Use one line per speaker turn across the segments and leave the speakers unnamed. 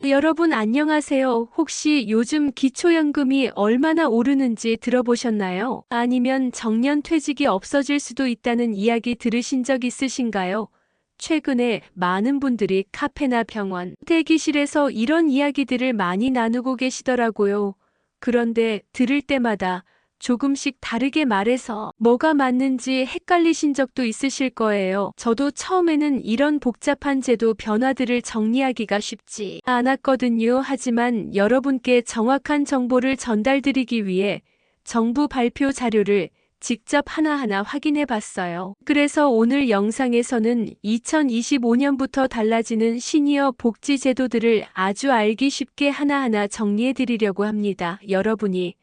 여러분 안녕하세요. 혹시 요즘 기초연금이 얼마나 오르는지 들어보셨나요? 아니면 정년퇴직이 없어질 수도 있다는 이야기 들으신 적 있으신가요? 최근에 많은 분들이 카페나 병원, 대기실에서 이런 이야기들을 많이 나누고 계시더라고요. 그런데 들을 때마다 조금씩 다르게 말해서 뭐가 맞는지 헷갈리신 적도 있으실 거예요. 저도 처음에는 이런 복잡한 제도 변화들을 정리하기가 쉽지 않았거든요. 하지만 여러분께 정확한 정보를 전달드리기 위해 정부 발표 자료를 직접 하나하나 확인해 봤어요. 그래서 오늘 영상에서는 2025년부터 달라지는 시니어 복지 제도들을 아주 알기 쉽게 하나하나 정리해 드리려고 합니다. 여러분이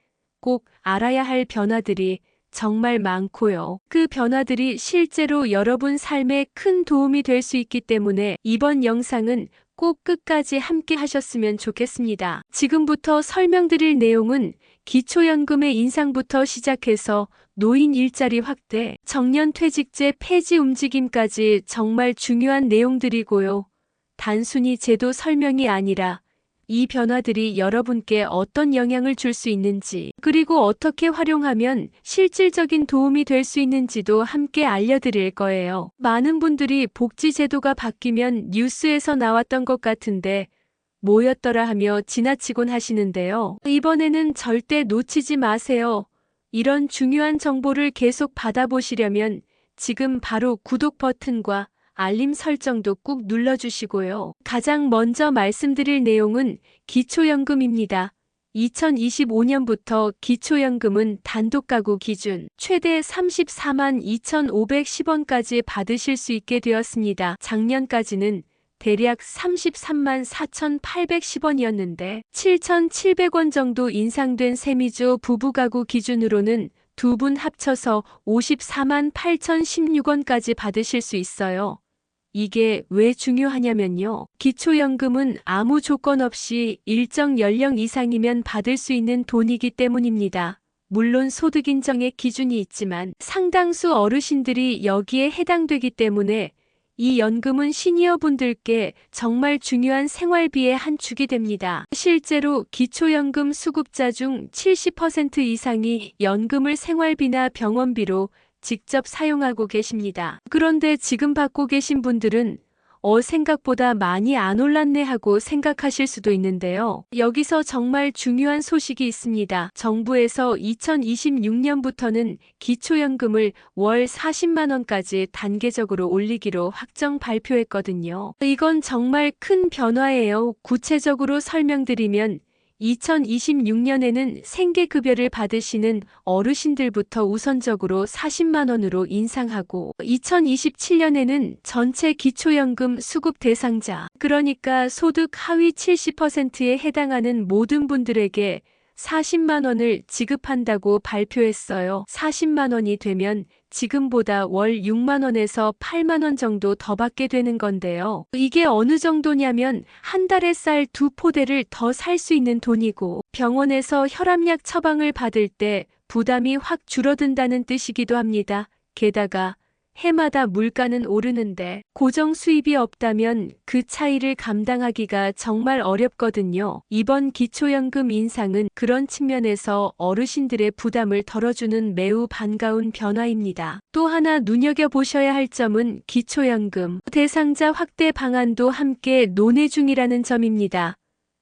꼭 알아야 할 변화들이 정말 많고요. 그 변화들이 실제로 여러분 삶에 큰 도움이 될 수 있기 때문에 이번 영상은 꼭 끝까지 함께 하셨으면 좋겠습니다. 지금부터 설명드릴 내용은 기초연금의 인상부터 시작해서 노인 일자리 확대, 정년퇴직제 폐지 움직임까지 정말 중요한 내용들이고요. 단순히 제도 설명이 아니라 이 변화들이 여러분께 어떤 영향을 줄 수 있는지, 그리고 어떻게 활용하면 실질적인 도움이 될 수 있는지도 함께 알려드릴 거예요. 많은 분들이 복지제도가 바뀌면 뉴스에서 나왔던 것 같은데 뭐였더라 하며 지나치곤 하시는데요. 이번에는 절대 놓치지 마세요. 이런 중요한 정보를 계속 받아보시려면 지금 바로 구독 버튼과 알림 설정도 꾹 눌러주시고요. 가장 먼저 말씀드릴 내용은 기초연금입니다. 2025년부터 기초연금은 단독가구 기준 최대 34만 2,510원까지 받으실 수 있게 되었습니다. 작년까지는 대략 33만 4,810원이었는데 7,700원 정도 인상된 셈이죠. 부부가구 기준으로는 두 분 합쳐서 54만 8,016원까지 받으실 수 있어요. 이게 왜 중요하냐면요. 기초연금은 아무 조건 없이 일정 연령 이상이면 받을 수 있는 돈이기 때문입니다. 물론 소득 인정의 기준이 있지만 상당수 어르신들이 여기에 해당되기 때문에 이 연금은 시니어분들께 정말 중요한 생활비의 한 축이 됩니다. 실제로 기초연금 수급자 중 70% 이상이 연금을 생활비나 병원비로 직접 사용하고 계십니다. 그런데 지금 받고 계신 분들은 생각보다 많이 안 올랐네 하고 생각하실 수도 있는데요. 여기서 정말 중요한 소식이 있습니다. 정부에서 2026년부터는 기초연금을 월 40만 원까지 단계적으로 올리기로 확정 발표했거든요. 이건 정말 큰 변화예요. 구체적으로 설명드리면 2026년에는 생계급여를 받으시는 어르신들부터 우선적으로 40만 원으로 인상하고 2027년에는 전체 기초연금 수급 대상자, 그러니까 소득 하위 70%에 해당하는 모든 분들에게 40만 원을 지급한다고 발표했어요. 40만 원이 되면 지금보다 월 6만 원에서 8만 원 정도 더 받게 되는 건데요. 이게 어느 정도냐면 한 달에 쌀 2포대를 더 살 수 있는 돈이고 병원에서 혈압약 처방을 받을 때 부담이 확 줄어든다는 뜻이기도 합니다. 게다가 해마다 물가는 오르는데 고정 수입이 없다면 그 차이를 감당하기가 정말 어렵거든요. 이번 기초연금 인상은 그런 측면에서 어르신들의 부담을 덜어주는 매우 반가운 변화입니다. 또 하나 눈여겨보셔야 할 점은 기초연금 대상자 확대 방안도 함께 논의 중이라는 점입니다.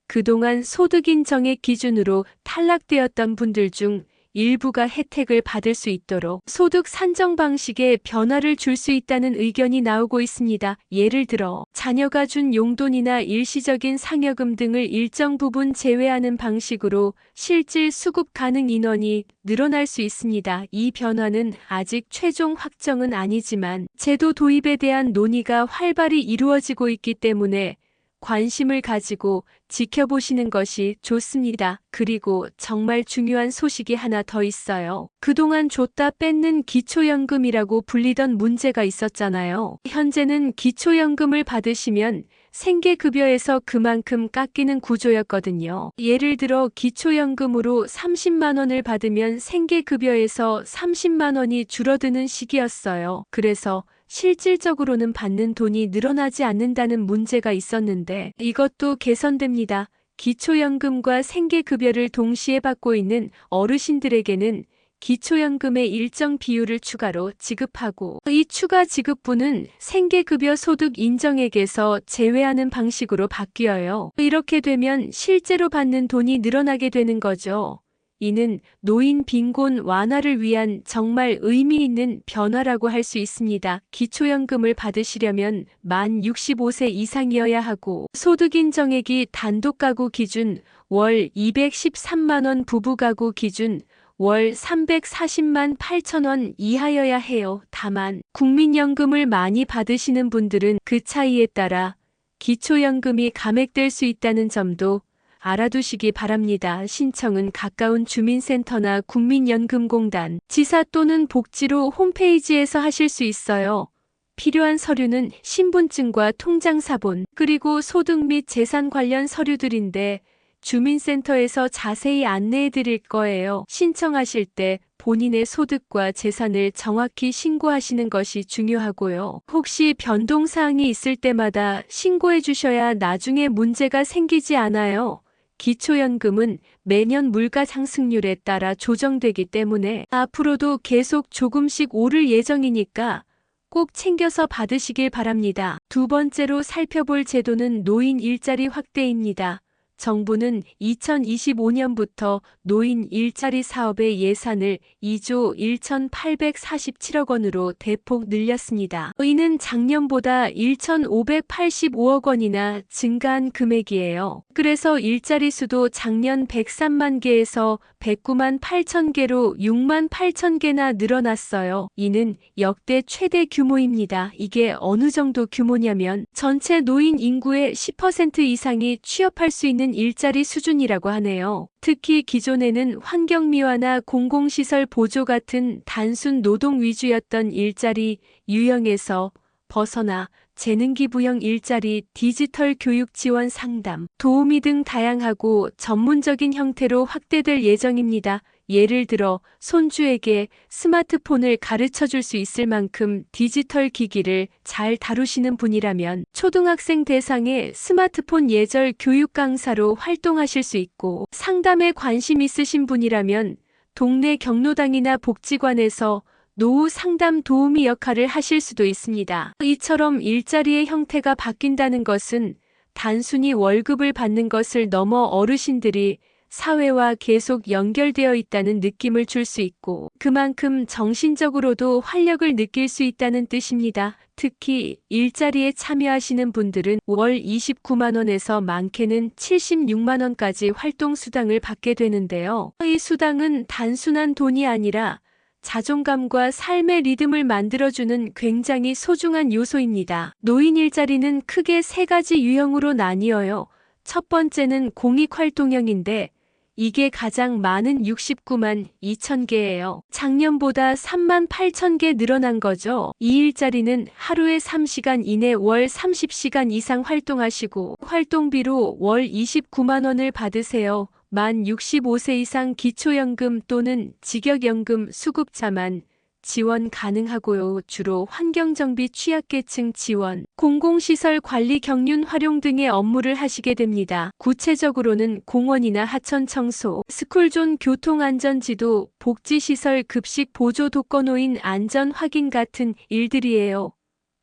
그동안 소득 인정의 기준으로 탈락되었던 분들 중 일부가 혜택을 받을 수 있도록 소득 산정 방식에 변화를 줄 수 있다는 의견이 나오고 있습니다. 예를 들어 자녀가 준 용돈이나 일시적인 상여금 등을 일정 부분 제외하는 방식으로 실질 수급 가능 인원이 늘어날 수 있습니다. 이 변화는 아직 최종 확정은 아니지만 제도 도입에 대한 논의가 활발히 이루어지고 있기 때문에 관심을 가지고 지켜보시는 것이 좋습니다. 그리고 정말 중요한 소식이 하나 더 있어요. 그동안 줬다 뺏는 기초연금이라고 불리던 문제가 있었잖아요. 현재는 기초연금을 받으시면 생계급여에서 그만큼 깎이는 구조였거든요. 예를 들어 기초연금으로 30만 원을 받으면 생계급여에서 30만 원이 줄어드는 시기였어요. 그래서 실질적으로는 받는 돈이 늘어나지 않는다는 문제가 있었는데 이것도 개선됩니다. 기초연금과 생계급여를 동시에 받고 있는 어르신들에게는 기초연금의 일정 비율을 추가로 지급하고 이 추가 지급분은 생계급여 소득 인정액에서 제외하는 방식으로 바뀌어요. 이렇게 되면 실제로 받는 돈이 늘어나게 되는 거죠. 이는 노인 빈곤 완화를 위한 정말 의미 있는 변화라고 할 수 있습니다. 기초연금을 받으시려면 만 65세 이상이어야 하고 소득인정액이 단독가구 기준 월 213만 원, 부부가구 기준 월 340만 8천 원 이하여야 해요. 다만 국민연금을 많이 받으시는 분들은 그 차이에 따라 기초연금이 감액될 수 있다는 점도 알아두시기 바랍니다. 신청은 가까운 주민센터나 국민연금공단, 지사 또는 복지로 홈페이지에서 하실 수 있어요. 필요한 서류는 신분증과 통장사본, 그리고 소득 및 재산 관련 서류들인데 주민센터에서 자세히 안내해 드릴 거예요. 신청하실 때 본인의 소득과 재산을 정확히 신고하시는 것이 중요하고요. 혹시 변동사항이 있을 때마다 신고해 주셔야 나중에 문제가 생기지 않아요. 기초연금은 매년 물가 상승률에 따라 조정되기 때문에 앞으로도 계속 조금씩 오를 예정이니까 꼭 챙겨서 받으시길 바랍니다. 두 번째로 살펴볼 제도는 노인 일자리 확대입니다. 정부는 2025년부터 노인 일자리 사업의 예산을 2조 1,847억 원으로 대폭 늘렸습니다. 이는 작년보다 1,585억 원이나 증가한 금액이에요. 그래서 일자리 수도 작년 103만 개에서 109만 8천 개로 6만 8천 개나 늘어났어요. 이는 역대 최대 규모입니다. 이게 어느 정도 규모냐면 전체 노인 인구의 10% 이상이 취업할 수 있는 일자리 수준이라고 하네요. 특히 기존에는 환경미화나 공공시설 보조 같은 단순 노동 위주였던 일자리 유형에서 벗어나 재능기부형 일자리, 디지털 교육 지원 상담, 도우미 등 다양하고 전문적인 형태로 확대될 예정입니다. 예를 들어 손주에게 스마트폰을 가르쳐 줄 수 있을 만큼 디지털 기기를 잘 다루시는 분이라면 초등학생 대상의 스마트폰 예절 교육 강사로 활동하실 수 있고, 상담에 관심 있으신 분이라면 동네 경로당이나 복지관에서 노후 상담 도우미 역할을 하실 수도 있습니다. 이처럼 일자리의 형태가 바뀐다는 것은 단순히 월급을 받는 것을 넘어 어르신들이 사회와 계속 연결되어 있다는 느낌을 줄 수 있고, 그만큼 정신적으로도 활력을 느낄 수 있다는 뜻입니다. 특히 일자리에 참여하시는 분들은 월 29만 원에서 많게는 76만 원까지 활동수당을 받게 되는데요. 이 수당은 단순한 돈이 아니라 자존감과 삶의 리듬을 만들어주는 굉장히 소중한 요소입니다. 노인 일자리는 크게 세 가지 유형으로 나뉘어요. 첫 번째는 공익활동형인데 이게 가장 많은 69만 2천 개예요. 작년보다 3만 8천 개 늘어난 거죠. 이 일자리는 하루에 3시간 이내 월 30시간 이상 활동하시고 활동비로 월 29만 원을 받으세요. 만 65세 이상 기초연금 또는 직역연금 수급자만 지원 가능하고요. 주로 환경정비 취약계층 지원, 공공시설 관리 경륜 활용 등의 업무를 하시게 됩니다. 구체적으로는 공원이나 하천 청소, 스쿨존 교통안전지도, 복지시설 급식 보조 독거노인 안전 확인 같은 일들이에요.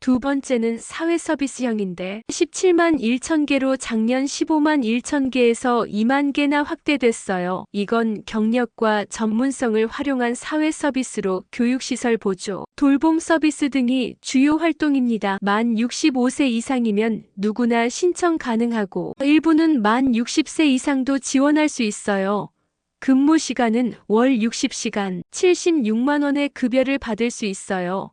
두 번째는 사회서비스형인데 17만 1천 개로 작년 15만 1천 개에서 2만 개나 확대됐어요. 이건 경력과 전문성을 활용한 사회서비스로 교육시설 보조, 돌봄 서비스 등이 주요 활동입니다. 만 65세 이상이면 누구나 신청 가능하고 일부는 만 60세 이상도 지원할 수 있어요. 근무 시간은 월 60시간, 76만 원의 급여를 받을 수 있어요.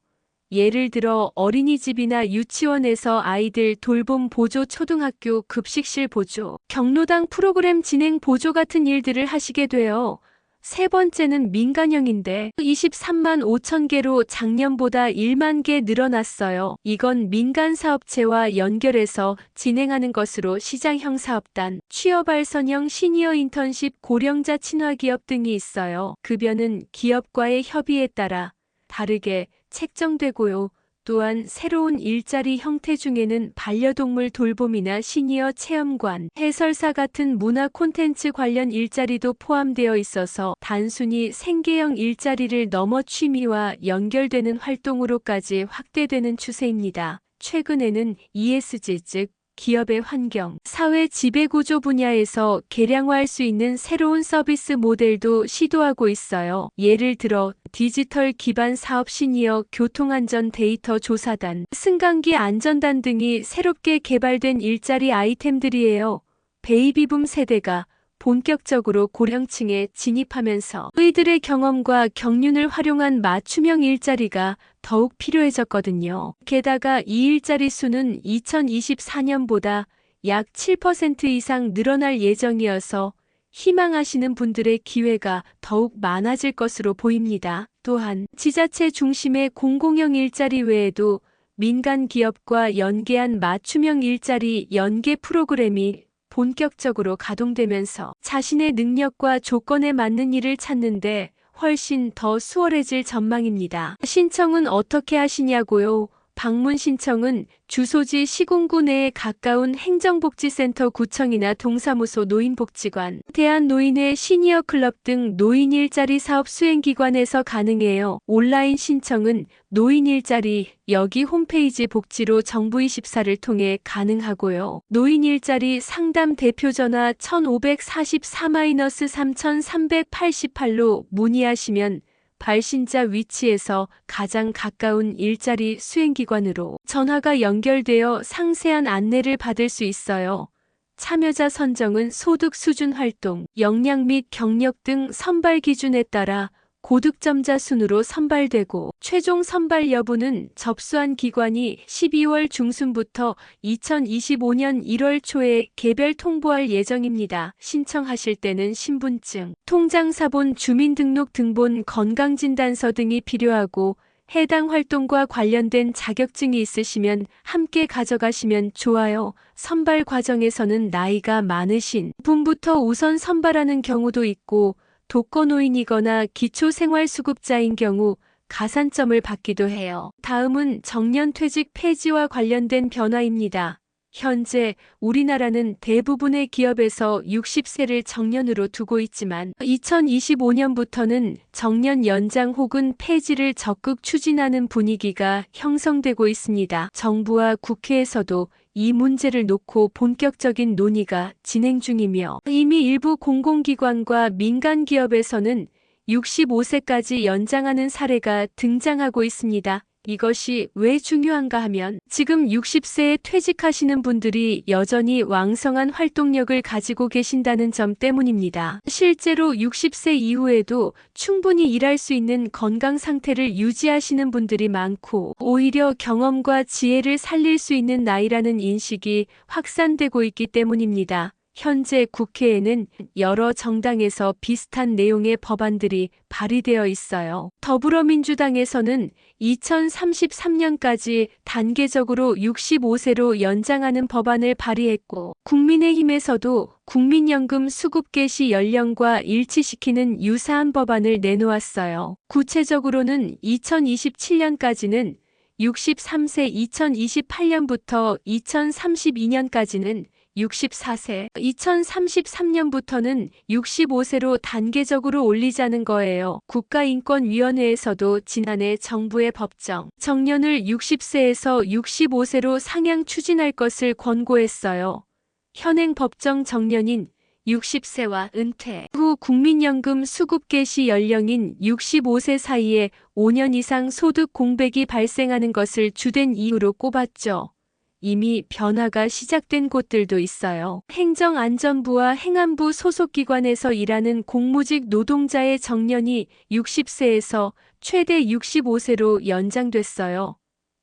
예를 들어 어린이집이나 유치원에서 아이들 돌봄 보조, 초등학교 급식실 보조, 경로당 프로그램 진행 보조 같은 일들을 하시게 돼요. 세 번째는 민간형인데 23만 5천 개로 작년보다 1만 개 늘어났어요. 이건 민간사업체와 연결해서 진행하는 것으로 시장형 사업단, 취업알선형 시니어 인턴십, 고령자 친화기업 등이 있어요. 급여는 기업과의 협의에 따라 다르게 책정되고요. 또한 새로운 일자리 형태 중에는 반려동물 돌봄이나 시니어 체험관, 해설사 같은 문화 콘텐츠 관련 일자리도 포함되어 있어서 단순히 생계형 일자리를 넘어 취미와 연결되는 활동으로까지 확대되는 추세입니다. 최근에는 ESG, 즉 기업의 환경, 사회 지배구조 분야에서 개량화할 수 있는 새로운 서비스 모델도 시도하고 있어요. 예를 들어 디지털 기반 사업 시니어 교통안전 데이터 조사단, 승강기 안전단 등이 새롭게 개발된 일자리 아이템들이에요. 베이비붐 세대가 본격적으로 고령층에 진입하면서 이들의 경험과 경륜을 활용한 맞춤형 일자리가 더욱 필요해졌거든요. 게다가 이 일자리 수는 2024년보다 약 7% 이상 늘어날 예정이어서 희망하시는 분들의 기회가 더욱 많아질 것으로 보입니다. 또한 지자체 중심의 공공형 일자리 외에도 민간 기업과 연계한 맞춤형 일자리 연계 프로그램이 본격적으로 가동되면서 자신의 능력과 조건에 맞는 일을 찾는데 훨씬 더 수월해질 전망입니다. 신청은 어떻게 하시냐고요? 방문 신청은 주소지 시군구 내에 가까운 행정복지센터 구청이나 동사무소 노인복지관, 대한노인회 시니어클럽 등 노인 일자리 사업 수행기관에서 가능해요. 온라인 신청은 노인 일자리 여기 홈페이지 복지로 정부24를 통해 가능하고요. 노인 일자리 상담 대표 전화 1544-3388로 문의하시면 발신자 위치에서 가장 가까운 일자리 수행기관으로 전화가 연결되어 상세한 안내를 받을 수 있어요. 참여자 선정은 소득 수준 활동, 역량 및 경력 등 선발 기준에 따라 고득점자 순으로 선발되고 최종 선발 여부는 접수한 기관이 12월 중순부터 2025년 1월 초에 개별 통보할 예정입니다. 신청하실 때는 신분증, 통장사본, 주민등록 등본, 건강진단서 등이 필요하고 해당 활동과 관련된 자격증이 있으시면 함께 가져가시면 좋아요. 선발 과정에서는 나이가 많으신 분부터 우선 선발하는 경우도 있고 독거노인이거나 기초생활수급자인 경우 가산점을 받기도 해요. 다음은 정년퇴직 폐지와 관련된 변화입니다. 현재 우리나라는 대부분의 기업에서 60세를 정년으로 두고 있지만 2025년부터는 정년 연장 혹은 폐지를 적극 추진하는 분위기가 형성되고 있습니다. 정부와 국회에서도 이 문제를 놓고 본격적인 논의가 진행 중이며 이미 일부 공공기관과 민간 기업에서는 65세까지 연장하는 사례가 등장하고 있습니다. 이것이 왜 중요한가 하면 지금 60세에 퇴직하시는 분들이 여전히 왕성한 활동력을 가지고 계신다는 점 때문입니다. 실제로 60세 이후에도 충분히 일할 수 있는 건강 상태를 유지하시는 분들이 많고 오히려 경험과 지혜를 살릴 수 있는 나이라는 인식이 확산되고 있기 때문입니다. 현재 국회에는 여러 정당에서 비슷한 내용의 법안들이 발의되어 있어요. 더불어민주당에서는 2033년까지 단계적으로 65세로 연장하는 법안을 발의했고 국민의힘에서도 국민연금 수급 개시 연령과 일치시키는 유사한 법안을 내놓았어요. 구체적으로는 2027년까지는 63세, 2028년부터 2032년까지는 64세, 2033년부터는 65세로 단계적으로 올리자는 거예요. 국가인권위원회에서도 지난해 정부의 법정, 정년을 60세에서 65세로 상향 추진할 것을 권고했어요. 현행 법정 정년인 60세와 은퇴 후 국민연금 수급 개시 연령인 65세 사이에 5년 이상 소득 공백이 발생하는 것을 주된 이유로 꼽았죠. 이미 변화가 시작된 곳들도 있어요. 행정안전부와 행안부 소속기관에서 일하는 공무직 노동자의 정년이 60세에서 최대 65세로 연장됐어요.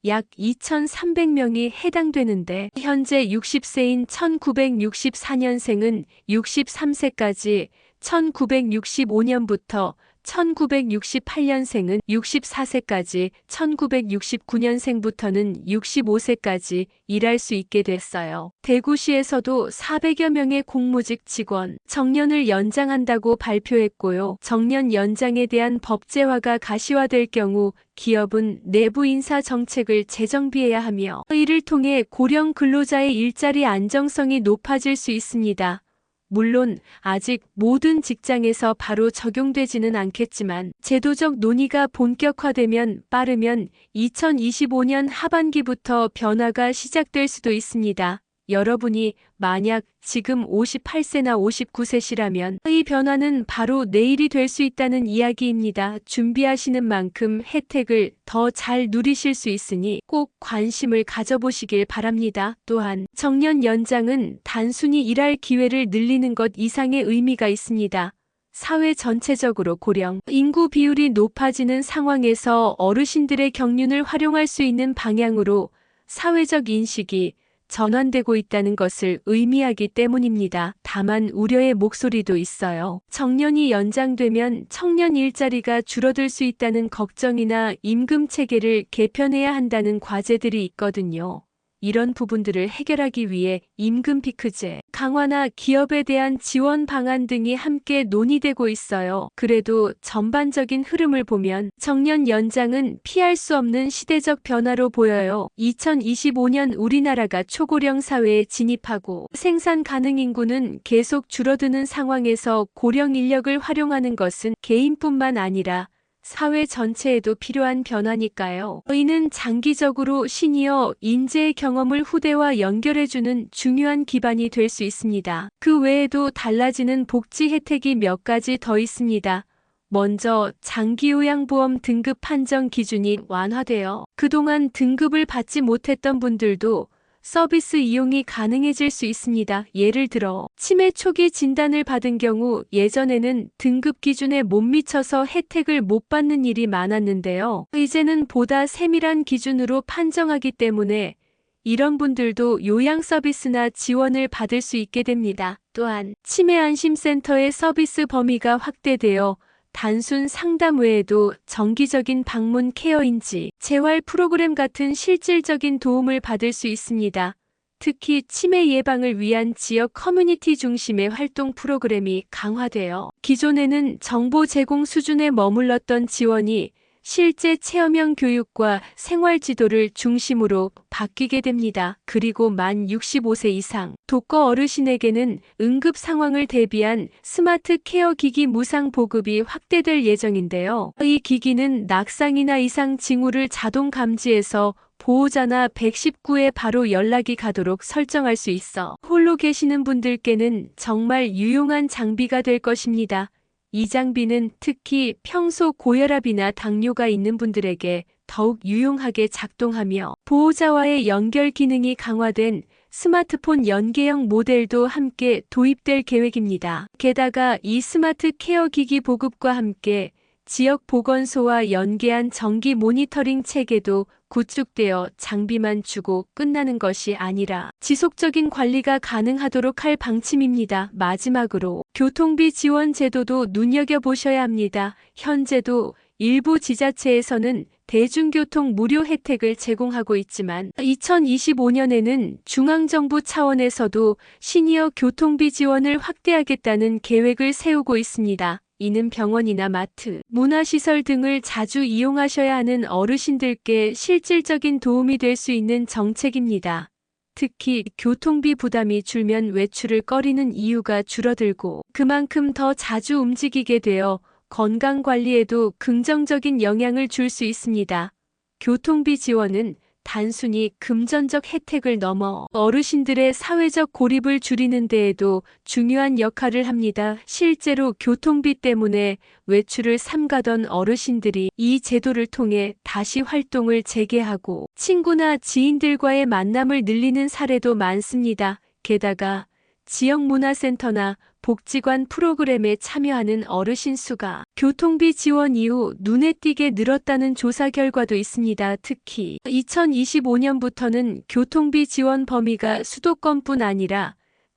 약 2,300명이 해당되는데 현재 60세인 1964년생은 63세까지, 1965년부터 1968년생은 64세까지, 1969년생부터는 65세까지 일할 수 있게 됐어요. 대구시에서도 400여 명의 공무직 직원, 정년을 연장한다고 발표했고요. 정년 연장에 대한 법제화가 가시화될 경우 기업은 내부 인사 정책을 재정비해야 하며 이를 통해 고령 근로자의 일자리 안정성이 높아질 수 있습니다. 물론 아직 모든 직장에서 바로 적용되지는 않겠지만 제도적 논의가 본격화되면 빠르면 2025년 하반기부터 변화가 시작될 수도 있습니다. 여러분이 만약 지금 58세나 59세시라면 이 변화는 바로 내일이 될 수 있다는 이야기입니다. 준비하시는 만큼 혜택을 더 잘 누리실 수 있으니 꼭 관심을 가져보시길 바랍니다. 또한 정년 연장은 단순히 일할 기회를 늘리는 것 이상의 의미가 있습니다. 사회 전체적으로 고령, 인구 비율이 높아지는 상황에서 어르신들의 경륜을 활용할 수 있는 방향으로 사회적 인식이 전환되고 있다는 것을 의미하기 때문입니다. 다만 우려의 목소리도 있어요. 정년이 연장되면 청년 일자리가 줄어들 수 있다는 걱정이나 임금 체계를 개편해야 한다는 과제들이 있거든요. 이런 부분들을 해결하기 위해 임금 피크제 강화나 기업에 대한 지원 방안 등이 함께 논의되고 있어요. 그래도 전반적인 흐름을 보면 정년 연장은 피할 수 없는 시대적 변화로 보여요. 2025년 우리나라가 초고령 사회에 진입하고 생산 가능 인구는 계속 줄어드는 상황에서 고령 인력을 활용하는 것은 개인뿐만 아니라 사회 전체에도 필요한 변화니까요. 이는 장기적으로 시니어 인재의 경험을 후대와 연결해주는 중요한 기반이 될 수 있습니다. 그 외에도 달라지는 복지 혜택이 몇 가지 더 있습니다. 먼저 장기요양보험 등급 판정 기준이 완화되어 그동안 등급을 받지 못했던 분들도 서비스 이용이 가능해질 수 있습니다. 예를 들어 치매 초기 진단을 받은 경우 예전에는 등급 기준에 못 미쳐서 혜택을 못 받는 일이 많았는데요. 이제는 보다 세밀한 기준으로 판정하기 때문에 이런 분들도 요양 서비스나 지원을 받을 수 있게 됩니다. 또한 치매 안심센터의 서비스 범위가 확대되어 단순 상담 외에도 정기적인 방문 케어인지 재활 프로그램 같은 실질적인 도움을 받을 수 있습니다. 특히 치매 예방을 위한 지역 커뮤니티 중심의 활동 프로그램이 강화되어 기존에는 정보 제공 수준에 머물렀던 지원이 실제 체험형 교육과 생활 지도를 중심으로 바뀌게 됩니다. 그리고 만 65세 이상 독거 어르신에게는 응급 상황을 대비한 스마트 케어 기기 무상 보급이 확대될 예정인데요. 이 기기는 낙상이나 이상 징후를 자동 감지해서 보호자나 119에 바로 연락이 가도록 설정할 수 있어 홀로 계시는 분들께는 정말 유용한 장비가 될 것입니다. 이 장비는 특히 평소 고혈압이나 당뇨가 있는 분들에게 더욱 유용하게 작동하며 보호자와의 연결 기능이 강화된 스마트폰 연계형 모델도 함께 도입될 계획입니다. 게다가 이 스마트 케어 기기 보급과 함께 지역 보건소와 연계한 정기 모니터링 체계도 구축되어 장비만 주고 끝나는 것이 아니라 지속적인 관리가 가능하도록 할 방침입니다. 마지막으로 교통비 지원 제도도 눈여겨보셔야 합니다. 현재도 일부 지자체에서는 대중교통 무료 혜택을 제공하고 있지만 2025년에는 중앙정부 차원에서도 시니어 교통비 지원을 확대하겠다는 계획을 세우고 있습니다. 이는 병원이나 마트, 문화시설 등을 자주 이용하셔야 하는 어르신들께 실질적인 도움이 될 수 있는 정책입니다. 특히 교통비 부담이 줄면 외출을 꺼리는 이유가 줄어들고 그만큼 더 자주 움직이게 되어 건강관리에도 긍정적인 영향을 줄 수 있습니다. 교통비 지원은 단순히 금전적 혜택을 넘어 어르신들의 사회적 고립을 줄이는 데에도 중요한 역할을 합니다. 실제로 교통비 때문에 외출을 삼가던 어르신들이 이 제도를 통해 다시 활동을 재개하고 친구나 지인들과의 만남을 늘리는 사례도 많습니다. 게다가 지역문화센터나 복지관 프로그램에 참여하는 어르신 수가 교통비 지원 이후 눈에 띄게 늘었다는 조사 결과도 있습니다. 특히 2025년부터는 교통비 지원 범위가 수도권뿐 아니라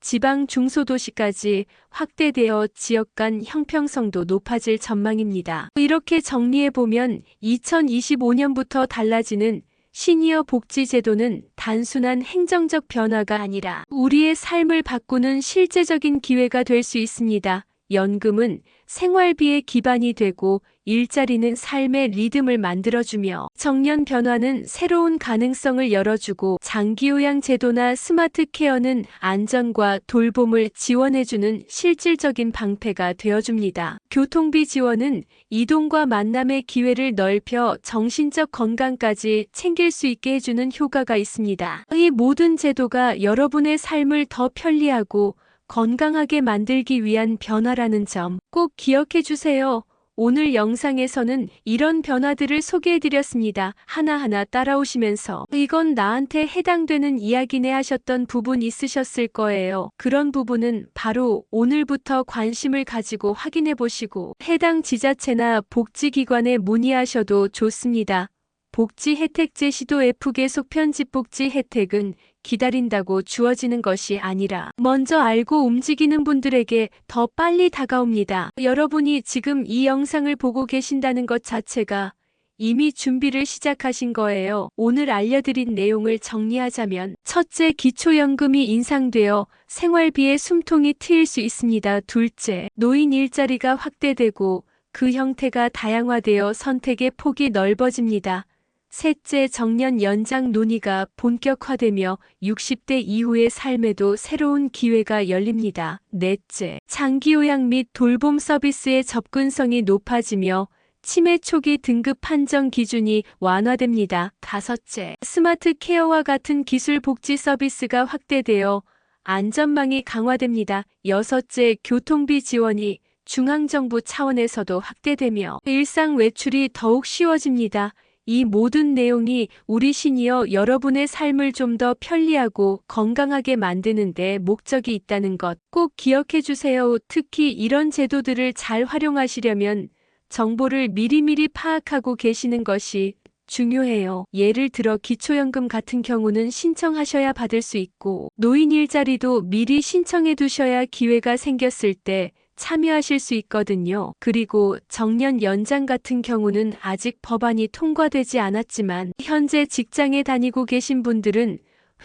지방 중소도시까지 확대되어 지역 간 형평성도 높아질 전망입니다. 이렇게 정리해보면 2025년부터 달라지는 시니어 복지 제도는 단순한 행정적 변화가 아니라 우리의 삶을 바꾸는 실제적인 기회가 될 수 있습니다. 연금은 생활비의 기반이 되고 일자리는 삶의 리듬을 만들어주며 청년 변화는 새로운 가능성을 열어주고 장기요양 제도나 스마트 케어는 안전과 돌봄을 지원해주는 실질적인 방패가 되어줍니다. 교통비 지원은 이동과 만남의 기회를 넓혀 정신적 건강까지 챙길 수 있게 해주는 효과가 있습니다. 이 모든 제도가 여러분의 삶을 더 편리하고 건강하게 만들기 위한 변화라는 점 꼭 기억해 주세요. 오늘 영상에서는 이런 변화들을 소개해드렸습니다. 하나하나 따라오시면서 이건 나한테 해당되는 이야기네 하셨던 부분 있으셨을 거예요. 그런 부분은 바로 오늘부터 관심을 가지고 확인해 보시고 해당 지자체나 복지기관에 문의하셔도 좋습니다. 복지 혜택제 시도 F 계속 편집 복지 혜택은 기다린다고 주어지는 것이 아니라 먼저 알고 움직이는 분들에게 더 빨리 다가옵니다. 여러분이 지금 이 영상을 보고 계신다는 것 자체가 이미 준비를 시작하신 거예요. 오늘 알려드린 내용을 정리하자면 첫째, 기초연금이 인상되어 생활비의 숨통이 트일 수 있습니다. 둘째, 노인 일자리가 확대되고 그 형태가 다양화되어 선택의 폭이 넓어집니다. 셋째, 정년 연장 논의가 본격화되며 60대 이후의 삶에도 새로운 기회가 열립니다. 넷째, 장기요양 및 돌봄 서비스의 접근성이 높아지며 치매 초기 등급 판정 기준이 완화됩니다. 다섯째, 스마트 케어와 같은 기술 복지 서비스가 확대되어 안전망이 강화됩니다. 여섯째, 교통비 지원이 중앙정부 차원에서도 확대되며 일상 외출이 더욱 쉬워집니다. 이 모든 내용이 우리 시니어 여러분의 삶을 좀 더 편리하고 건강하게 만드는 데 목적이 있다는 것 꼭 기억해 주세요. 특히 이런 제도들을 잘 활용하시려면 정보를 미리미리 파악하고 계시는 것이 중요해요. 예를 들어 기초연금 같은 경우는 신청하셔야 받을 수 있고 노인 일자리도 미리 신청해 두셔야 기회가 생겼을 때 참여하실 수 있거든요. 그리고 정년 연장 같은 경우는 아직 법안이 통과되지 않았지만 현재 직장에 다니고 계신 분들은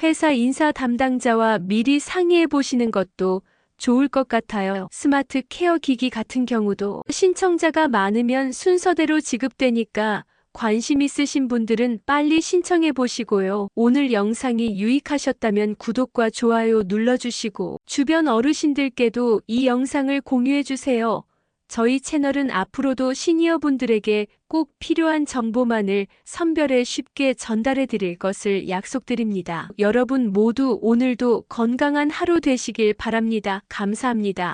회사 인사 담당자와 미리 상의해 보시는 것도 좋을 것 같아요. 스마트 케어 기기 같은 경우도 신청자가 많으면 순서대로 지급되니까 관심 있으신 분들은 빨리 신청해 보시고요. 오늘 영상이 유익하셨다면 구독과 좋아요 눌러주시고 주변 어르신들께도 이 영상을 공유해 주세요. 저희 채널은 앞으로도 시니어 분들에게 꼭 필요한 정보만을 선별해 쉽게 전달해 드릴 것을 약속드립니다. 여러분 모두 오늘도 건강한 하루 되시길 바랍니다. 감사합니다.